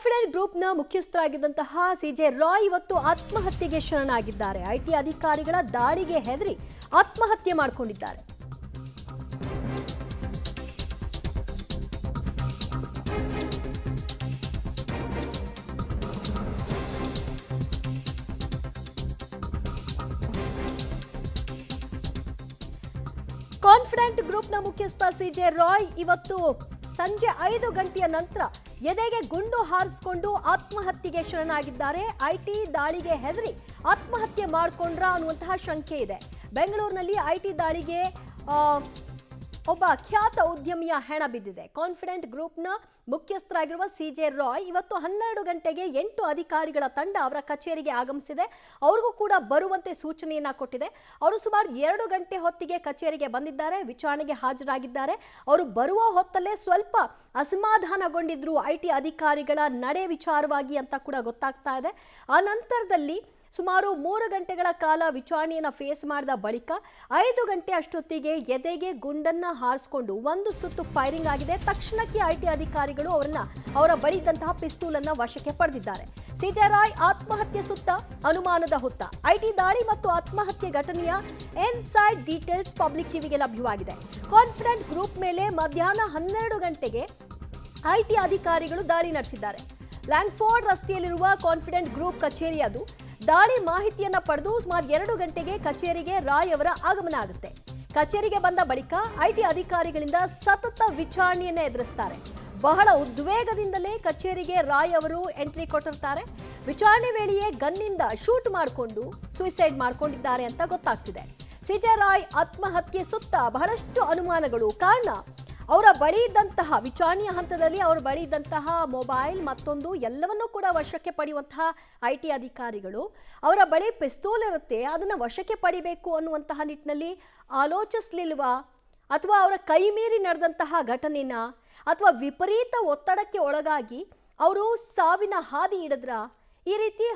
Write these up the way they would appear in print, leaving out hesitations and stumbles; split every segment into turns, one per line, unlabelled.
Confident ಗ್ರೂಪ್ನ ಮುಖ್ಯಸ್ಥರಾಗಿದ್ದಂತಹ CJ Roy ಇವತ್ತು ಆತ್ಮಹತ್ಯೆಗೆ ಶರಣಾಗಿದ್ದಾರೆ. ಐಟಿ ಅಧಿಕಾರಿಗಳ ದಾಳಿಗೆ ಹೆದರಿ ಆತ್ಮಹತ್ಯೆ ಮಾಡಿಕೊಂಡಿದ್ದಾರೆ. ಕಾನ್ಫಿಡೆಂಟ್ ಗ್ರೂಪ್ನ ಮುಖ್ಯಸ್ಥ ಸಿಜೆ ರಾಯ್ ಇವತ್ತು ಸಂಜೆ 5 ಗಂಟೆಯ ನಂತರ ಎದೆಗೆ ಗುಂಡು ಹಾರಿಸಿಕೊಂಡು ಆತ್ಮಹತ್ಯೆಗೆ ಶರಣಾಗಿದ್ದಾರೆ. ಐಟಿ ದಾಳಿಗೆ ಹೆದರಿ ಆತ್ಮಹತ್ಯೆ ಮಾಡಿಕೊಂಡ್ರ ಅನ್ನುವಂತಹ ಶಂಕೆ ಇದೆ. ಬೆಂಗಳೂರಿನಲ್ಲಿ ಐಟಿ ದಾಳಿಗೆ ಒಬ್ಬ ಖ್ಯಾತ ಉದ್ಯಮಿಯ ಹೆಣ ಬಿದ್ದಿದೆ. ಕಾನ್ಫಿಡೆಂಟ್ ಗ್ರೂಪ್ನ ಮುಖ್ಯಸ್ಥರಾಗಿರುವ ಸಿಜೆ ರಾಯ್ ಇವತ್ತು 12 ಗಂಟೆಗೆ 8 ಅಧಿಕಾರಿಗಳ ತಂಡ ಅವರ ಕಚೇರಿಗೆ ಆಗಮಿಸಿದೆ. ಅವ್ರಿಗೂ ಕೂಡ ಬರುವಂತೆ ಸೂಚನೆಯನ್ನ ಕೊಟ್ಟಿದೆ. ಅವರು ಸುಮಾರು 2 ಗಂಟೆ ಹೊತ್ತಿಗೆ ಕಚೇರಿಗೆ ಬಂದಿದ್ದಾರೆ, ವಿಚಾರಣೆಗೆ ಹಾಜರಾಗಿದ್ದಾರೆ. ಅವರು ಬರುವ ಹೊತ್ತಲ್ಲೇ ಸ್ವಲ್ಪ ಅಸಮಾಧಾನಗೊಂಡಿದ್ರು ಐಟಿ ಅಧಿಕಾರಿಗಳ ನಡೆ ವಿಚಾರವಾಗಿ ಅಂತ ಕೂಡ ಗೊತ್ತಾಗ್ತಾ ಇದೆ. ಆ ನಂತರದಲ್ಲಿ ಸುಮಾರು 3 ಗಂಟೆಗಳ ಕಾಲ ವಿಚಾರಣೆಯನ್ನು ಫೇಸ್ ಮಾಡಿದ ಬಳಿಕ 5 ಗಂಟೆ ಅಷ್ಟೊತ್ತಿಗೆ ಎದೆಗೆ ಗುಂಡನ್ನ ಹಾರಿಸಿಕೊಂಡು ಒಂದು ಸುತ್ತು ಫೈರಿಂಗ್ ಆಗಿದೆ. ತಕ್ಷಣಕ್ಕೆ ಐಟಿ ಅಧಿಕಾರಿಗಳು ಅವರ ಬಳಿ ಇದ್ದಂತಹ ಪಿಸ್ತೂಲ್ ಅನ್ನ ವಶಕ್ಕೆ ಪಡೆದಿದ್ದಾರೆ. ಸಿಜೆ ರಾಯ್ ಆತ್ಮಹತ್ಯೆ ಸುತ್ತ ಅನುಮಾನದ ಹುತ್ತ. ಐಟಿ ದಾಳಿ ಮತ್ತು ಆತ್ಮಹತ್ಯೆ ಘಟನೆಯ ಇನ್ಸೈಡ್ ಡೀಟೇಲ್ಸ್ ಪಬ್ಲಿಕ್ ಟಿವಿಗೆ ಲಭ್ಯವಾಗಿದೆ. ಕಾನ್ಫಿಡೆಂಟ್ ಗ್ರೂಪ್ ಮೇಲೆ ಮಧ್ಯಾಹ್ನ 12 ಗಂಟೆಗೆ ಐಟಿ ಅಧಿಕಾರಿಗಳು ದಾಳಿ ನಡೆಸಿದ್ದಾರೆ. ಲ್ಯಾಂಗ್ಫೋರ್ಡ್ ರಸ್ತೆಯಲ್ಲಿರುವ ಕಾನ್ಫಿಡೆಂಟ್ ಗ್ರೂಪ್ ಕಚೇರಿ ಅದು. ದಾಳಿ ಮಾಹಿತಿಯನ್ನ ಪಡೆದು ಸುಮಾರು 2 ಗಂಟೆಗೆ ಕಚೇರಿಗೆ ರಾಯ್ ಅವರ ಆಗಮನ ಆಗುತ್ತೆ. ಕಚೇರಿಗೆ ಬಂದ ಬಳಿಕ ಐಟಿ ಅಧಿಕಾರಿಗಳಿಂದ ಸತತ ವಿಚಾರಣೆಯನ್ನ ಎದುರಿಸ್ತಾರೆ. ಬಹಳ ಉದ್ವೇಗದಿಂದಲೇ ಕಚೇರಿಗೆ ರಾಯ್ ಅವರು ಎಂಟ್ರಿ ಕೊಟ್ಟಿರ್ತಾರೆ. ವಿಚಾರಣೆ ವೇಳೆಯೇ ಗನ್ನಿಂದ ಶೂಟ್ ಮಾಡಿಕೊಂಡು ಸೂಸೈಡ್ ಮಾಡ್ಕೊಂಡಿದ್ದಾರೆ ಅಂತ ಗೊತ್ತಾಗ್ತಿದೆ. ಸಿಜೆ ರಾಯ್ ಆತ್ಮಹತ್ಯೆ ಸುತ್ತ ಬಹಳಷ್ಟು ಅನುಮಾನಗಳು. ಕಾರಣ ಅವರ ಬಳಿ ಇದ್ದಂತಹ ವಿಚಾರಣೆಯ ಹಂತದಲ್ಲಿ ಅವರ ಬಳಿ ಇದ್ದಂತಹ ಮೊಬೈಲ್ ಮತ್ತೊಂದು ಎಲ್ಲವನ್ನೂ ಕೂಡ ವಶಕ್ಕೆ ಪಡೆಯುವಂತಹ ಐಟಿ ಅಧಿಕಾರಿಗಳು ಅವರ ಬಳಿ ಪಿಸ್ತೂಲ್ ಇರುತ್ತೆ, ಅದನ್ನು ವಶಕ್ಕೆ ಪಡಿಬೇಕು ಅನ್ನುವಂತಹ ನಿಟ್ಟಿನಲ್ಲಿ ಆಲೋಚಿಸಲಿಲ್ವಾ, ಅಥವಾ ಅವರ ಕೈ ಮೀರಿ ನಡೆದಂತಹ ಘಟನೆನ ಅಥವಾ ವಿಪರೀತ ಒತ್ತಡಕ್ಕೆ ಒಳಗಾಗಿ ಅವರು ಸಾವಿನ ಹಾದಿ ಹಿಡಿದ್ರ? ಈ ರೀತಿ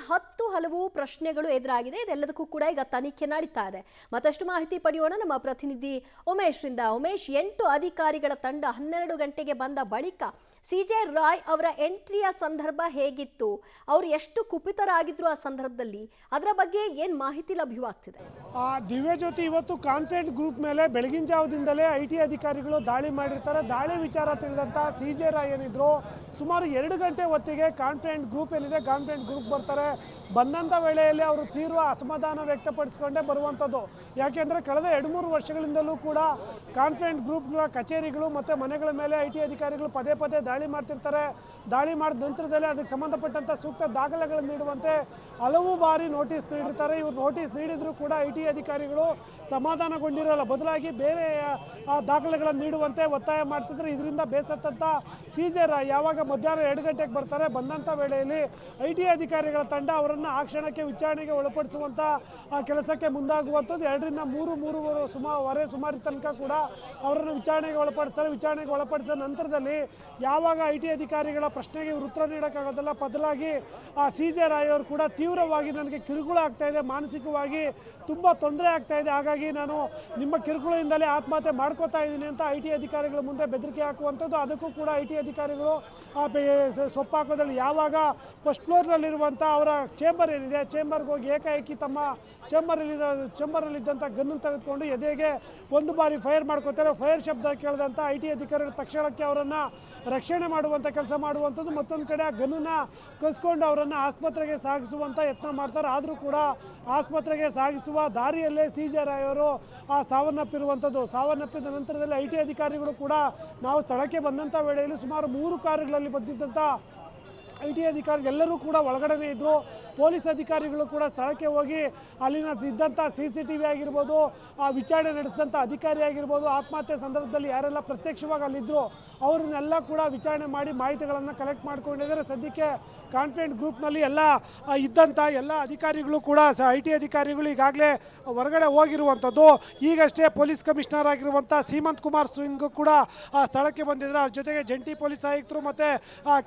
ಹಲವು ಪ್ರಶ್ನೆಗಳು ಎದುರಾಗಿದೆ. ಇದೆಲ್ಲದಕ್ಕೂ ಕೂಡ ಈಗ ತನಿಖೆ ನಡೀತಾ ಇದೆ. ಮತ್ತಷ್ಟು ಮಾಹಿತಿ ಪಡೆಯೋಣ ನಮ್ಮ ಪ್ರತಿನಿಧಿ ಉಮೇಶ್ರಿಂದ. ಉಮೇಶ್, 8 ಅಧಿಕಾರಿಗಳ ತಂಡ 12 ಗಂಟೆಗೆ ಬಂದ ಬಳಿಕ ಸಿಜೆ ರಾಯ್ ಅವರ ಎಂಟ್ರಿಯ ಸಂದರ್ಭ ಹೇಗಿತ್ತು, ಅವರು ಎಷ್ಟು ಕುಪಿತರಾಗಿದ್ರು ಆ ಸಂದರ್ಭದಲ್ಲಿ, ಅದರ ಬಗ್ಗೆ ಏನು ಮಾಹಿತಿ ಲಭ್ಯವಾಗ್ತಿದೆ?
ದಿವ್ಯಜ್ಯೋತಿ, ಇವತ್ತು ಕಾನ್ಫಿಡೆಂಟ್ ಗ್ರೂಪ್ ಮೇಲೆ ಬೆಳಗಿನ ಜಾವದಿಂದಲೇ ಐಟಿ ಅಧಿಕಾರಿಗಳು ದಾಳಿ ಮಾಡಿರ್ತಾರೆ. ದಾಳಿ ವಿಚಾರ ತಿಳಿದಂಥ ಸಿಜೆ ರಾಯ್ ಏನಿದ್ರು ಸುಮಾರು 2 ಗಂಟೆ ಹೊತ್ತಿಗೆ ಕಾನ್ಫಿಡೆಂಟ್ ಗ್ರೂಪ್ ಏನಿದೆ ಕಾನ್ಫಿಡೆಂಟ್ ಗ್ರೂಪ್ ಬರ್ತಾರೆ. ಬಂದಂಥ ವೇಳೆಯಲ್ಲಿ ಅವರು ತೀವ್ರ ಅಸಮಾಧಾನ ವ್ಯಕ್ತಪಡಿಸ್ಕೊಂಡೇ ಬರುವಂಥದ್ದು. ಯಾಕೆಂದರೆ ಕಳೆದ 2-3 ವರ್ಷಗಳಿಂದಲೂ ಕೂಡ ಕಾನ್ಫಿಡೆಂಟ್ ಗ್ರೂಪ್ಗಳ ಕಚೇರಿಗಳು ಮತ್ತು ಮನೆಗಳ ಮೇಲೆ ಐಟಿ ಅಧಿಕಾರಿಗಳು ಪದೇ ಪದೇ ದಾಳಿ ಮಾಡ್ತಿರ್ತಾರೆ. ದಾಳಿ ಮಾಡಿದ ನಂತರದಲ್ಲಿ ಅದಕ್ಕೆ ಸಂಬಂಧಪಟ್ಟಂಥ ಸೂಕ್ತ ದಾಖಲೆಗಳನ್ನು ನೀಡುವಂತೆ ಹಲವು ಬಾರಿ ನೋಟಿಸ್ ನೀಡಿರ್ತಾರೆ. ಇವರು ನೋಟಿಸ್ ನೀಡಿದರೂ ಕೂಡ ಐಟಿ ಅಧಿಕಾರಿಗಳು ಸಮಾಧಾನಗೊಂಡಿರಲ್ಲ, ಬದಲಾಗಿ ಬೇರೆ ದಾಖಲೆಗಳನ್ನು ನೀಡುವಂತೆ ಒತ್ತಾಯ ಮಾಡ್ತಿದ್ರು. ಇದರಿಂದ ಬೇಸತ್ತಂಥ ಸಿಜೆ ರಾಯ್ ಯಾವಾಗ ಮಧ್ಯಾಹ್ನ 2 ಗಂಟೆಗೆ ಬರ್ತಾರೆ, ಬಂದಂಥ ವೇಳೆಯಲ್ಲಿ ಐಟಿ ಅಧಿಕಾರಿಗಳ ತಂಡ ಅವರನ್ನು ಆ ಕ್ಷಣಕ್ಕೆ ವಿಚಾರಣೆಗೆ ಒಳಪಡಿಸುವಂಥ ಕೆಲಸಕ್ಕೆ ಮುಂದಾಗುವಂಥದ್ದು. 2 ರಿಂದ 3 ಸುಮಾರು ತನಕ ಕೂಡ ಅವರನ್ನು ವಿಚಾರಣೆಗೆ ಒಳಪಡಿಸ್ತಾರೆ. ವಿಚಾರಣೆಗೆ ಒಳಪಡಿಸಿದ ನಂತರದಲ್ಲಿ ಯಾವಾಗ ಐಟಿ ಅಧಿಕಾರಿಗಳ ಪ್ರಶ್ನೆಗೆ ಇವರು ಉತ್ತರ ನೀಡೋಕ್ಕಾಗೋದಿಲ್ಲ, ಬದಲಾಗಿ ಸಿಜೆ ರಾಯ್ ಅವರು ಕೂಡ ತೀವ್ರವಾಗಿ ನನಗೆ ಕಿರುಕುಳ ಆಗ್ತಾ ಇದೆ, ಮಾನಸಿಕವಾಗಿ ತುಂಬ ತೊಂದರೆ ಆಗ್ತಾ ಇದೆ, ಹಾಗಾಗಿ ನಾನು ನಿಮ್ಮ ಕಿರುಕುಳದಿಂದಲೇ ಆತ್ಮಹತ್ಯೆ ಮಾಡ್ಕೋತಾ ಇದ್ದೀನಿ ಅಂತ ಐಟಿ ಅಧಿಕಾರಿಗಳ ಮುಂದೆ ಬೆದರಿಕೆ ಹಾಕುವಂಥದ್ದು. ಅದಕ್ಕೂ ಕೂಡ ಐಟಿ ಅಧಿಕಾರಿಗಳು ಸೊಪ್ಪು ಹಾಕೋದ್ರಲ್ಲಿ ಯಾವಾಗ ಫಸ್ಟ್ ಫ್ಲೋರ್ನಲ್ಲಿರುವಂಥ ಅವರ ಚೇಂಬರ್ ಏನಿದೆ, ಚೇಂಬರ್ಗೆ ಹೋಗಿ ಏಕಾಏಕಿ ತಮ್ಮ ಚೇಂಬರಲ್ಲಿದ್ದಂಥ ಗನ್ನು ತೆಗೆದುಕೊಂಡು ಎದೆಗೆ 1 ಬಾರಿ ಫೈರ್ ಮಾಡ್ಕೋತಾರೆ. ಫೈರ್ ಶಬ್ದ ಕೇಳಿದಂಥ ಐಟಿ ಅಧಿಕಾರಿಗಳು ತಕ್ಷಣಕ್ಕೆ ಅವರನ್ನು ರಕ್ಷಣೆ ಮಾಡುವಂಥ ಕೆಲಸ ಮಾಡುವಂಥದ್ದು. ಮತ್ತೊಂದು ಕಡೆ ಆ ಗನ್ನನ್ನು ಕಸ್ಕೊಂಡು ಅವರನ್ನು ಆಸ್ಪತ್ರೆಗೆ ಸಾಗಿಸುವಂಥ ಯತ್ನ ಮಾಡ್ತಾರೆ. ಆದರೂ ಕೂಡ ಆಸ್ಪತ್ರೆಗೆ ಸಾಗಿಸುವ ದಾರಿಯಲ್ಲೇ ಸಿಜೆ ರಾಯ್ ಅವರು ಸಾವನ್ನಪ್ಪಿರುವಂಥದ್ದು. ಸಾವನ್ನಪ್ಪಿದ ನಂತರದಲ್ಲಿ ಐಟಿ ಅಧಿಕಾರಿಗಳು ಕೂಡ ನಾವು ಸ್ಥಳಕ್ಕೆ ಬಂದಂಥ ವೇಳೆಯಲ್ಲಿ ಸುಮಾರು 3 ಕಾರುಗಳಲ್ಲಿ ಬಂದಿದ್ದಂಥ ಐಟಿ ಅಧಿಕಾರಿಗಳೆಲ್ಲರೂ ಕೂಡ ಒಳಗಡೆನೇ ಇದ್ದರು. ಪೊಲೀಸ್ ಅಧಿಕಾರಿಗಳು ಕೂಡ ಸ್ಥಳಕ್ಕೆ ಹೋಗಿ ಅಲ್ಲಿನ ಇದ್ದಂಥ CCTV ಆಗಿರ್ಬೋದು, ವಿಚಾರಣೆ ನಡೆಸಿದಂಥ ಅಧಿಕಾರಿ ಆಗಿರ್ಬೋದು, ಆತ್ಮಹತ್ಯೆ ಸಂದರ್ಭದಲ್ಲಿ ಯಾರೆಲ್ಲ ಪ್ರತ್ಯಕ್ಷವಾಗಿ ಅಲ್ಲಿದ್ದರು ಅವ್ರನ್ನೆಲ್ಲ ಕೂಡ ವಿಚಾರಣೆ ಮಾಡಿ ಮಾಹಿತಿಗಳನ್ನು ಕಲೆಕ್ಟ್ ಮಾಡ್ಕೊಂಡಿದ್ದಾರೆ. ಸದ್ಯಕ್ಕೆ ಕಾನ್ಫಿಡೆಂಟ್ ಗ್ರೂಪ್ನಲ್ಲಿ ಇದ್ದಂಥ ಎಲ್ಲ ಅಧಿಕಾರಿಗಳು ಕೂಡ ಐಟಿ ಅಧಿಕಾರಿಗಳು ಈಗಾಗಲೇ ಹೊರಗಡೆ ಹೋಗಿರುವಂಥದ್ದು. ಈಗಷ್ಟೇ ಪೊಲೀಸ್ ಕಮಿಷನರ್ ಆಗಿರುವಂಥ ಸೀಮಂತ್ ಕುಮಾರ್ ಸಿಂಗ್ ಕೂಡ ಸ್ಥಳಕ್ಕೆ ಬಂದಿದ್ದಾರೆ. ಅವ್ರ ಜೊತೆಗೆ ಜಂಟಿ ಪೊಲೀಸ್ ಆಯುಕ್ತರು ಮತ್ತು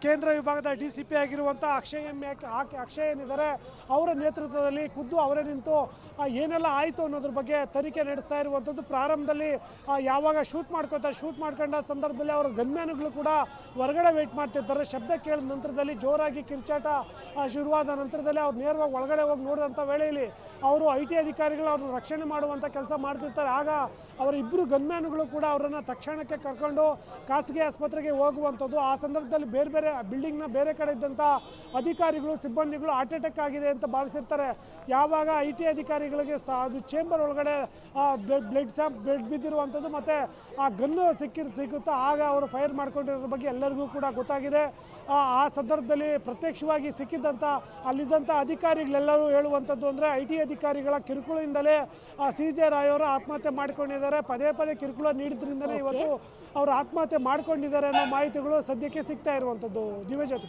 ಕೇಂದ್ರ ವಿಭಾಗದ DC ACP ಆಗಿರುವಂಥ ಅಕ್ಷಯ್ ಏನಿದ್ದಾರೆ ಅವರ ನೇತೃತ್ವದಲ್ಲಿ ಖುದ್ದು ಅವರೇ ನಿಂತು ಏನೆಲ್ಲ ಆಯಿತು ಅನ್ನೋದ್ರ ಬಗ್ಗೆ ತನಿಖೆ ನಡೆಸ್ತಾ ಇರುವಂಥದ್ದು. ಪ್ರಾರಂಭದಲ್ಲಿ ಯಾವಾಗ ಶೂಟ್ ಮಾಡ್ಕೊಂಡ ಸಂದರ್ಭದಲ್ಲಿ ಅವರ ಗನ್ಮ್ಯಾನ್ಗಳು ಕೂಡ ಹೊರಗಡೆ ವೇಟ್ ಮಾಡ್ತಿರ್ತಾರೆ. ಶಬ್ದ ಕೇಳಿದ ನಂತರದಲ್ಲಿ ಜೋರಾಗಿ ಕಿರ್ಚಾಟ ಶುರುವಾದ ನಂತರದಲ್ಲಿ ಅವ್ರು ನೇರವಾಗಿ ಒಳಗಡೆ ಹೋಗಿ ನೋಡಿದಂಥ ವೇಳೆಯಲ್ಲಿ ಅವರು IT ಅಧಿಕಾರಿಗಳು ಅವ್ರನ್ನ ರಕ್ಷಣೆ ಮಾಡುವಂಥ ಕೆಲಸ ಮಾಡ್ತಿರ್ತಾರೆ. ಆಗ ಅವರ ಇಬ್ಬರು ಗನ್ಮ್ಯಾನ್ಗಳು ಕೂಡ ಅವರನ್ನು ತಕ್ಷಣಕ್ಕೆ ಕರ್ಕೊಂಡು ಖಾಸಗಿ ಆಸ್ಪತ್ರೆಗೆ ಹೋಗುವಂಥದ್ದು. ಆ ಸಂದರ್ಭದಲ್ಲಿ ಬೇರೆ ಬೇರೆ ಬಿಲ್ಡಿಂಗ್ನ ಬೇರೆ ಕಡೆ ಇದ್ದಂಥ ಅಧಿಕಾರಿಗಳು ಸಿಬ್ಬಂದಿಗಳು ಹಾರ್ಟ್ ಅಟ್ಯಾಕ್ ಆಗಿದೆ ಅಂತ ಭಾವಿಸಿರ್ತಾರೆ. ಯಾವಾಗ IT ಅಧಿಕಾರಿಗಳಿಗೆ ಅದು ಚೇಂಬರ್ ಒಳಗಡೆ ಬ್ಲಡ್ ಬಿದ್ದಿರುವಂಥದ್ದು ಮತ್ತು ಆ ಗನ್ನು ಸಿಗುತ್ತೋ ಆಗ ಅವರು ಫೈರ್ ಮಾಡ್ಕೊಂಡಿರೋದ್ರ ಬಗ್ಗೆ ಎಲ್ಲರಿಗೂ ಕೂಡ ಗೊತ್ತಾಗಿದೆ. ಆ ಸಂದರ್ಭದಲ್ಲಿ ಪ್ರತ್ಯಕ್ಷವಾಗಿ ಸಿಕ್ಕಿದ್ದಂಥ ಅಲ್ಲಿದ್ದಂಥ ಅಧಿಕಾರಿಗಳೆಲ್ಲರೂ ಹೇಳುವಂಥದ್ದು ಅಂದರೆ IT ಅಧಿಕಾರಿಗಳ ಕಿರುಕುಳದಿಂದಲೇ CJ ರಾಯ್ ಅವರು ಆತ್ಮಹತ್ಯೆ ಮಾಡ್ಕೊಂಡಿದ್ದಾರೆ. ಪದೇ ಪದೇ ಕಿರುಕುಳ ನೀಡಿದ್ರಿಂದಲೇ ಇವತ್ತು ಅವರು ಆತ್ಮಹತ್ಯೆ ಮಾಡ್ಕೊಂಡಿದ್ದಾರೆ ಅನ್ನೋ ಮಾಹಿತಿಗಳು ಸದ್ಯಕ್ಕೆ ಸಿಗ್ತಾ ಇರುವಂಥದ್ದು. ದಿವ್ಯಜ್ಯೋತಿ.